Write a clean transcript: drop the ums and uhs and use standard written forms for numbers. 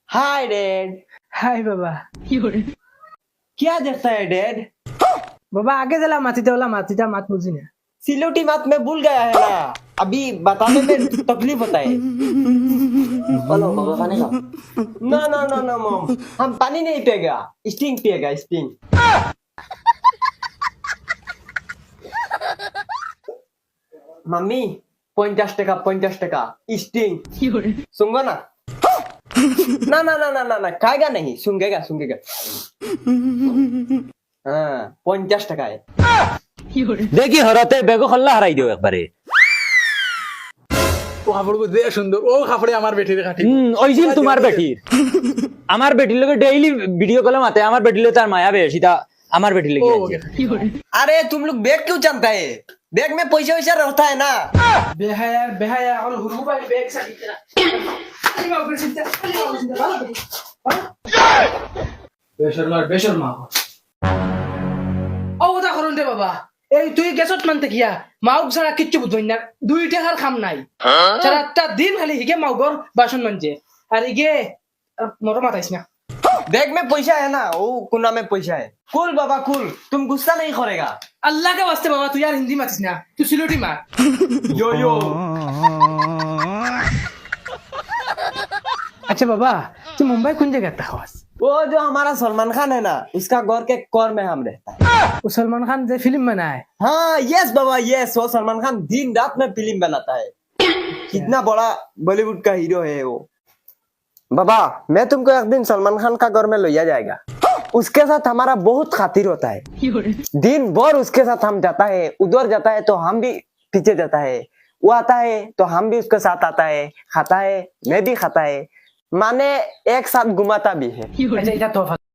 Hi dad. हाय बाबा। क्या देखता है डैड? बाबा आगे चला माथीता वाला माथीता मात बुझी ना। सिलोटी बात मैं भूल गया है ना, अभी बताने में तकलीफ होता है। बोलो बाबा पानी खाओ। ना ना ना ना मॉम, हम पानी नहीं पिएगा, स्टिंग पिएगा, स्टिंग। मम्मी 50 টাকা स्टिंग सुनगो ना। ना ना ना ना ना ना खाएगा नहीं, सुंगेगा सुंगेगा। हाँ 50 টাকা है। দেখি হরতে বেগ খল্লা হারাই দিও একবারে। ও কাপড় দে সুন্দর, ও কাপড়ে আমার বেটির কাটি। ওইছিল তোমার বেটির। আমার বেটির লগে ডেইলি ভিডিও কলে মাতে, আমার বেটির লগে তার মায়া বেশি, তা আমার বেটির লগে अरे तुम लोग बैग क्यों चलता है? बैग में पैसा वैसा रहता है ना। बेहाया बेहाया और हुरू भाई बैग सा कितना। अरे बाप रे चिंता, अरे बाप रे चिंता, बेशर्मा। ও ওটা করুন দে বাবা, এই তুই গেছত মানতে কিয়া মাউক ছাড়া কিচ্ছু বুঝবই না, 2 টাকার কাম নাই। সারাটা দিন খালি হিগে মাউগর বাসন মানছে আর ইগে মরো মাথাইছ না। बैग में पैसा है ना, वो कुना में पैसा है। कुल बाबा कुल, तुम गुस्सा नहीं करेगा। अल्लाह के वास्ते बाबा तू यार हिंदी मातिस ना, तू सिलोटी मार। यो यो। अच्छा बाबा तू मुंबई कौन जगह था खास? वो जो हमारा सलमान खान है ना, उसका घर के कोर में हम रहता है। वो सलमान खान जो फिल्म बनाए। हाँ यस बाबा यस, वो सलमान खान दिन रात में फिल्म बनाता है। कितना बड़ा बॉलीवुड का हीरो है वो। बाबा मैं तुमको एक दिन सलमान खान का घर में ले जाएगा। उसके साथ हमारा बहुत खातिर होता है। दिन भर उसके साथ हम जाता है, उधर जाता है तो हम भी पीछे जाता है, वो आता है तो हम भी उसके साथ आता है, खाता है, मैं भी खाता है, माने एक साथ घुमाता भी है। अच्छा इधर तो